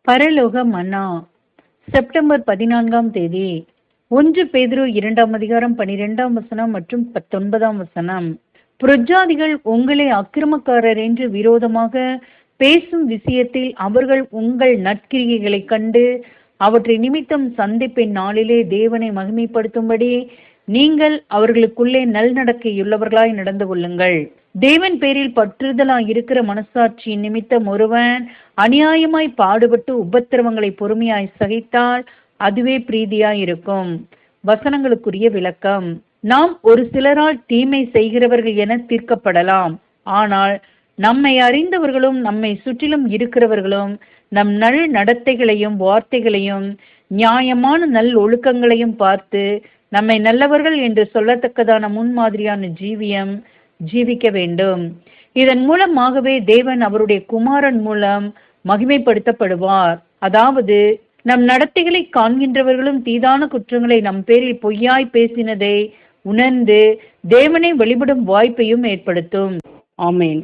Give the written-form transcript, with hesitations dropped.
பரலோக மன்னா. செப்டம்பர் 14ஆம் தேதி. 1 பேதுரு 2ஆம் அதிகாரம் 12ஆம் வசனம் மற்றும் 19ஆம் வசனம். புறஜாதிகள் உங்களை அக்கிரமக்காரர் என்று விரோதமாக பேசும் விஷயத்தில் அவர்கள் உங்கள் நற்கிரியைகளைக் கண்டு அவற்றை நிமித்தம் சந்திப்பின் நாளிலே தேவனை மகிமைப்படுத்தும்படி நீங்கள் அவர்களுக்குள்ளே நல்நடக்கையுள்ளவர்களாய் நடந்து கொள்ளுங்கள். தேவன் பேரில் பற்றுதலாய் இருக்கிற மனசாட்சியின் நிமித்தம் ஒருவன் அநியாயமாய் பாடுபட்டு உபத்திரவங்களை பொறுமையாய் சகித்தால் அதுவே பிரீதியாய் இருக்கும். வசனங்களுக்குரிய விளக்கம். நாம் ஒரு சிலரால் தீமை செய்கிறவர்கள் என தீர்க்கப்படலாம். ஆனால் நம்மை அறிந்தவர்களும் நம்மை சுற்றிலும் இருக்கிறவர்களும் நம் நல் நடத்தைகளையும் வார்த்தைகளையும் நியாயமான நல் ஒழுக்கங்களையும் பார்த்து நம்மை நல்லவர்கள் என்று சொல்லத்தக்கதான முன்மாதிரியான ஜீவிக்க வேண்டும். இதன் மூலமாகவே தேவன் அவருடைய குமாரன் மூலம் மகிமைப்படுத்தப்படுவார். அதாவது நம் நடத்தைகளை காண்கின்றவர்களும் தீதான குற்றங்களை நம் பேரில் பொய்யாய் பேசினதை உணர்ந்து தேவனை வழிபடும் வாய்ப்பையும் ஏற்படுத்தும். ஆமேன்.